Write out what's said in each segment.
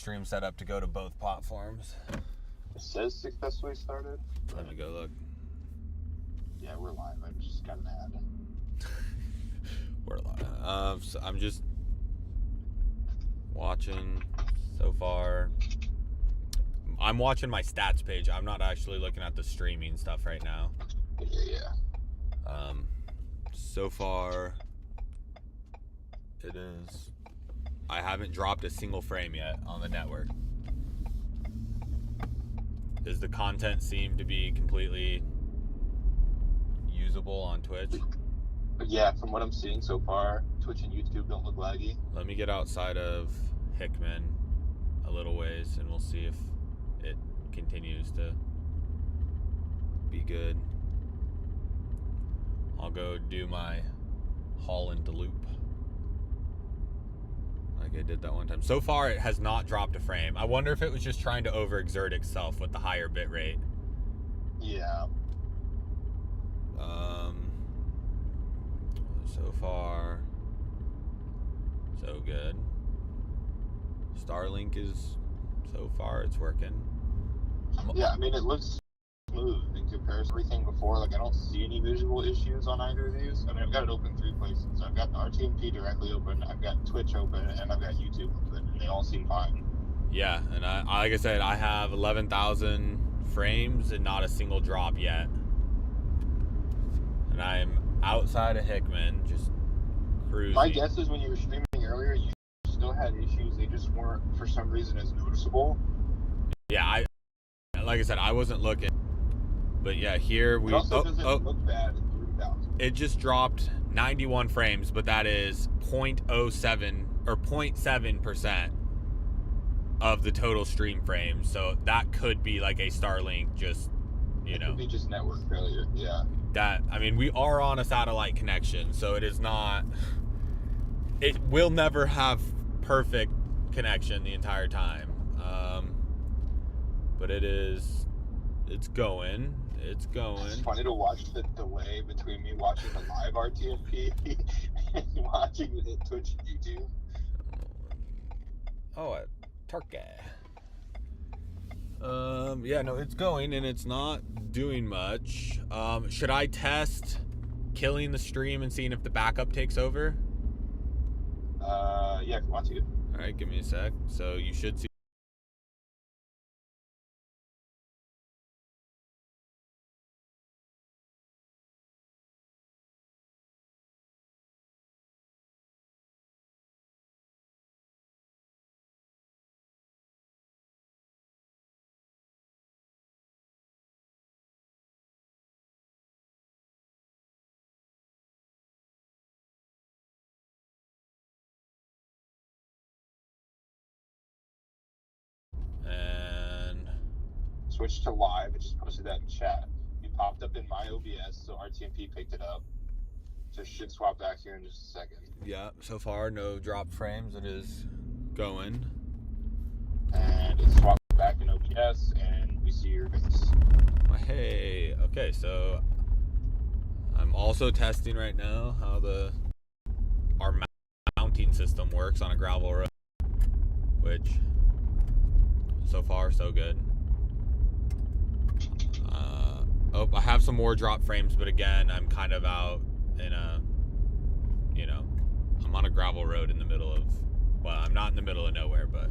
stream set up to go to both platforms. It says successfully started. Let me go look. Yeah, we're live. I just got an ad. We're live. So I'm just watching so far. I'm watching my stats page. I'm not actually looking at the streaming stuff right now. Yeah. So far, it is. I haven't dropped a single frame yet on the network. Does the content seem to be completely usable on Twitch? Yeah, from what I'm seeing so far, Twitch and YouTube don't look laggy. Let me get outside of Hickman a little ways and we'll see if it continues to be good. I'll go do my Holland loop like I did that one time. So far, it has not dropped a frame. I wonder if it was just trying to overexert itself with the higher bit rate. Yeah. So far, so good. Starlink is, so far, it's working. Yeah, I mean, it looks smooth in comparison to everything before. Like, I don't see any visual issues on either of these. I mean, I've got it open 3 places. I've got the RTMP directly open, I've got Twitch open, and I've got YouTube open, and they all seem fine. Yeah, and I like I said, I have 11,000 frames and not a single drop yet. And I'm outside of Hickman, just cruising. My guess is when you were streaming earlier, you still had issues. They just weren't, for some reason, as noticeable. Yeah, like I said, I wasn't looking. But yeah, here we... It also doesn't look bad at 3,000. It just dropped 91 frames, but that is 0.07 or 0.7% of the total stream frames. So that could be like a Starlink just, you know. It could be just network failure, yeah. That, I mean, we are on a satellite connection, so it is not... It will never have perfect connection the entire time. But it is... It's going. It's going. It's funny to watch the delay between me watching the live RTMP and watching it at Twitch and YouTube. Oh, a turkey. Yeah, no, it's going and it's not doing much. Should I test killing the stream and seeing if the backup takes over? Yeah, if you want to. All right, give me a sec. So you should see. And Switch to live. I just posted that in chat. It popped up in my OBS, so RTMP picked it up. So it should swap back here in just a second. yeah, so far no drop frames. It is going. And it swapped back in OBS, and we see your face. Hey, okay, so I'm also testing right now how our mounting system works on a gravel road, which so far so good. I have some more drop frames, but again, I'm kind of out in I'm on a gravel road in the middle of, well, I'm not in the middle of nowhere, but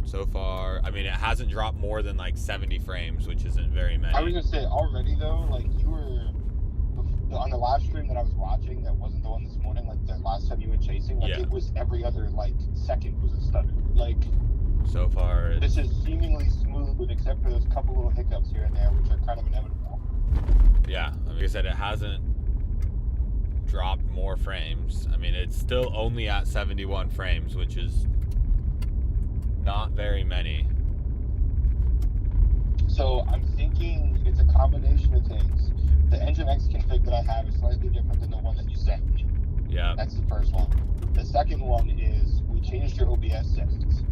so far, I mean, it hasn't dropped more than like 70 frames, which isn't very many. I was gonna say already though, like you were on the live stream that I was watching, that wasn't the one this morning, like the last time you went chasing, like it was every other like second was a stutter. Like so far, this is seemingly smooth, except for those couple little hiccups here and there, which are kind of inevitable. Yeah, like I said, it hasn't dropped more frames. I mean, it's still only at 71 frames, which is not very many. So I'm thinking it's a combination of things. The Nginx config that I have is slightly different than the one that you sent me. Yeah. That's the first one. The second one is we changed your OBS settings.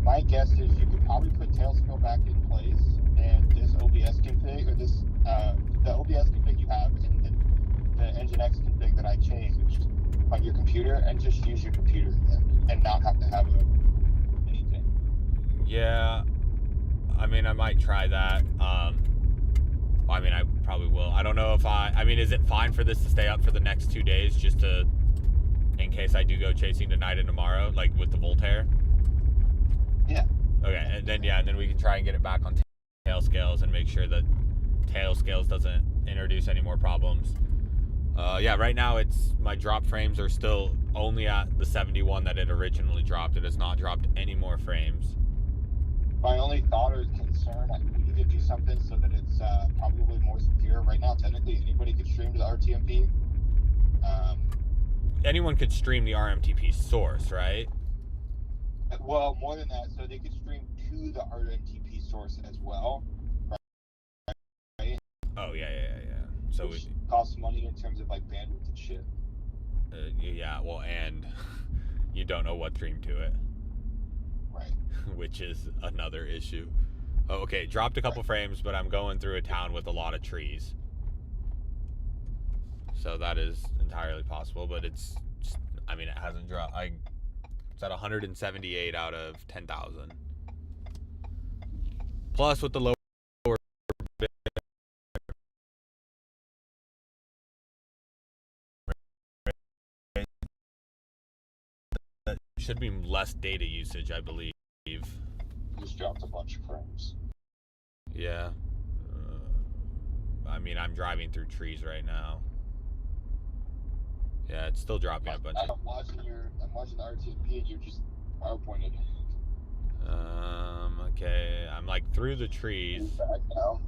My guess is you could probably put Tailscale back in place, and this OBS config, or this the OBS config you have, and the Nginx config that I changed on your computer, and just use your computer again. not have to have anything. Yeah, I mean, I might try that. I mean, I probably will. I don't know if I mean, is it fine for this to stay up for the next 2 days just to, in case I do go chasing tonight and tomorrow, like with the Voltaire? Yeah. Okay, and then we can try and get it back on tail scales and make sure that tail scales doesn't introduce any more problems. Yeah, right now my drop frames are still only at the 71 that it originally dropped. It has not dropped any more frames. My only thought or concern, we need to do something so that it's probably more secure. Right now, technically, anybody could stream to the RTMP. Anyone could stream the RMTP source, right? Well, more than that, so they could stream to the RMTP source as well. Right? Oh, yeah. So which costs money in terms of like bandwidth and shit. Yeah, well, and you don't know what stream to it. Right. Which is another issue. Oh, okay, dropped a couple frames, but I'm going through a town with a lot of trees. So that is entirely possible, but it's, I mean, it hasn't dropped. It's at 178 out of 10,000. Plus, with the lower bit, that should be less data usage, I believe. Just dropped a bunch of frames. Yeah. I mean, I'm driving through trees right now. Yeah, it's still dropping a bunch. I'm watching the RTMP and you're just PowerPointed. Okay, I'm like through the trees. Back now.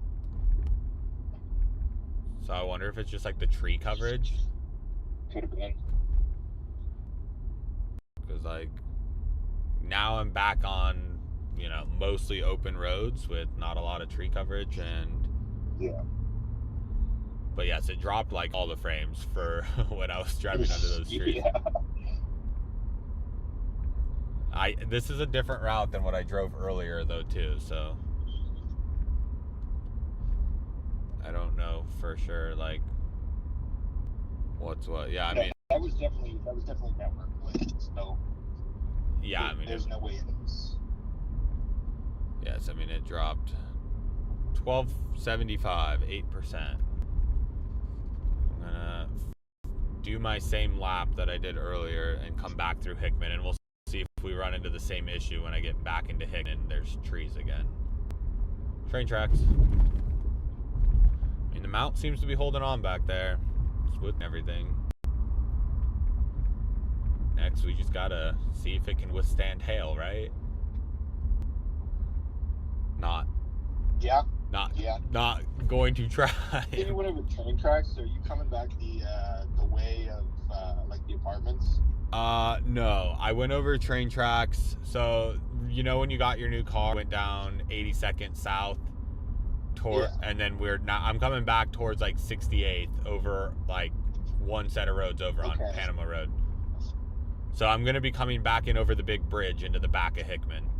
So I wonder if it's just like the tree coverage. Could have been. Because like now I'm back on, mostly open roads with not a lot of tree coverage and. Yeah. But yes, it dropped like all the frames for when I was driving under those trees. Yeah. This is a different route than what I drove earlier though too, so I don't know for sure like what's what. Yeah, I mean that was definitely network related, so yeah, I mean there's no way it is. Yes, I mean it dropped 1275, 8%. I'm gonna do my same lap that I did earlier and come back through Hickman, and we'll see if we run into the same issue when I get back into Hickman. There's trees again. Train tracks. I mean, the mount seems to be holding on back there. It's with everything. Next, we just gotta see if it can withstand hail, right? Not going to try. Then you went over train tracks, so are you coming back the way of like the apartments? No, I went over train tracks. So when you got your new car, went down 82nd south and then I'm coming back towards like 68th over like one set of roads over on Panama Road. So I'm gonna be coming back in over the big bridge into the back of Hickman.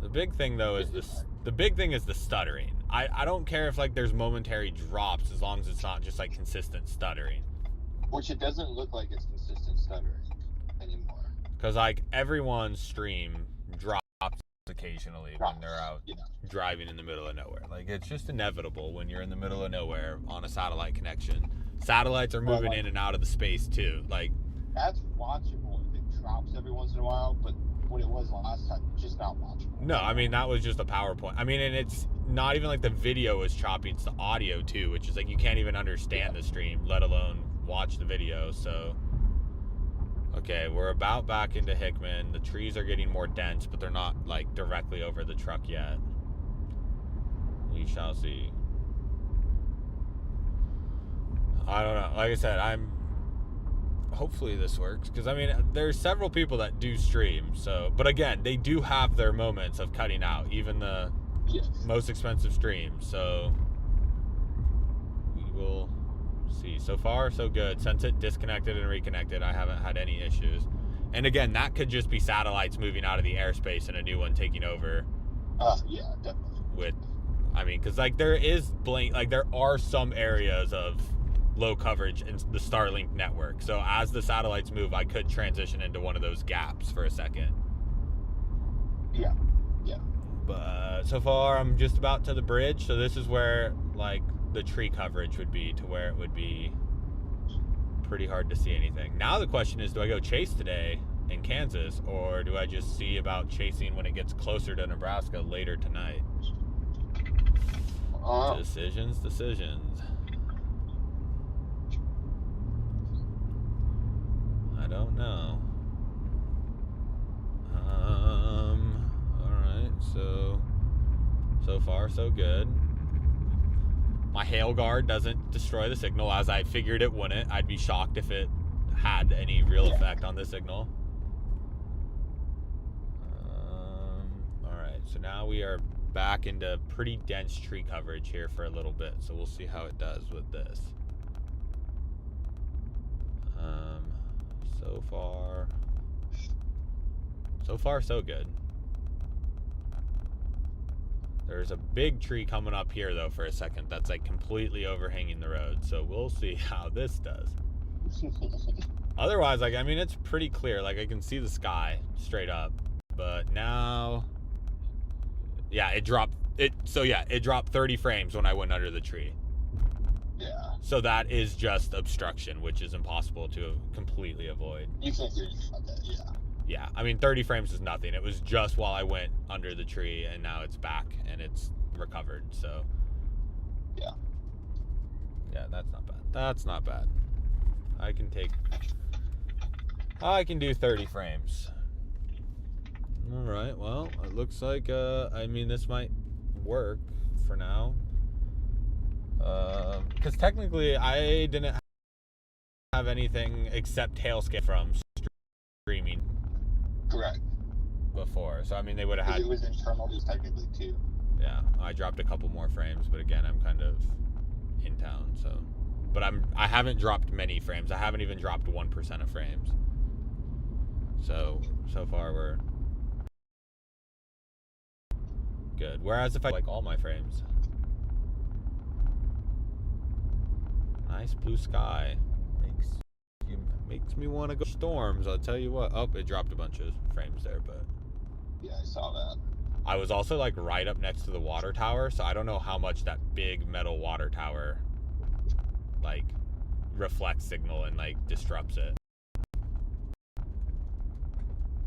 The big thing though is the stuttering. I don't care if like there's momentary drops as long as it's not just like consistent stuttering. Which it doesn't look like it's consistent stuttering anymore. Because like everyone's stream drops occasionally when they're out driving in the middle of nowhere. Like it's just inevitable when you're in the middle of nowhere on a satellite connection. Satellites are moving in and out of the space too. Like that's watchable if it drops every once in a while, but what it was last time, just not watchable. No, I mean that was just a PowerPoint. I mean, and it's not even like the video is choppy; it's the audio too, which is like you can't even understand the stream, let alone watch the video. So, okay, we're about back into Hickman. The trees are getting more dense, but they're not like directly over the truck yet. We shall see. I don't know. Like I said, hopefully this works, because I mean there's several people that do stream, so but again they do have their moments of cutting out even the most expensive streams, so we will see. see. So far, so good. Since it disconnected and reconnected, I haven't had any issues. And again, that could just be satellites moving out of the airspace and a new one taking over. Yeah, definitely. Because there are some areas of low coverage in the Starlink network. So as the satellites move, I could transition into one of those gaps for a second. Yeah. But so far, I'm just about to the bridge. So this is where like the tree coverage would be, to where it would be pretty hard to see anything. Now the question is, do I go chase today in Kansas, or do I just see about chasing when it gets closer to Nebraska later tonight? Decisions. I don't know. Alright, so far so good. My hail guard doesn't destroy the signal, as I figured it wouldn't. I'd be shocked if it had any real effect on the signal. Alright, so now we are back into pretty dense tree coverage here for a little bit, so we'll see how it does with this. So far so good. There's a big tree coming up here though for a second that's like completely overhanging the road, so we'll see how this does. Otherwise, it's pretty clear. Like, I can see the sky straight up, but now, yeah, it dropped 30 frames when I went under the tree. Yeah. So that is just obstruction, which is impossible to completely avoid. You can't do anything about that, yeah. Yeah, 30 frames is nothing. It was just while I went under the tree, and now it's back and it's recovered, so. Yeah. Yeah, that's not bad. I can do 30 frames. All right, well, it looks like, this might work for now. Because technically I didn't have anything except tailscape from streaming. Correct. Before. So, they would have had... It was internal just technically, too. Yeah, I dropped a couple more frames, but again, I'm kind of in town, so... But I haven't dropped many frames. I haven't even dropped 1% of frames. So far we're good. Whereas if I like all my frames. Nice blue sky. Makes me want to go storms, I'll tell you what. Oh, it dropped a bunch of frames there, but... Yeah, I saw that. I was also like right up next to the water tower, so I don't know how much that big metal water tower like reflects signal and like disrupts it.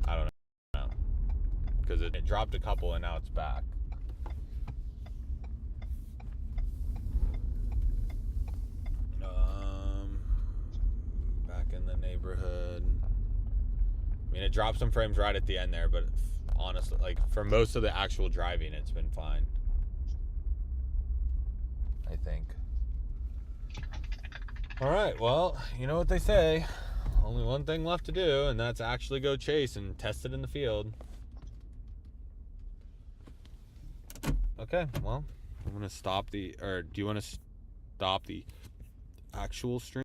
I don't know, because it dropped a couple and now it's back. Back in the neighborhood. It dropped some frames right at the end there, but honestly, like for most of the actual driving, it's been fine, I think. All right, well, you know what they say, only one thing left to do, and that's actually go chase and test it in the field. Okay, well, I'm gonna stop do you want to stop the actual stream?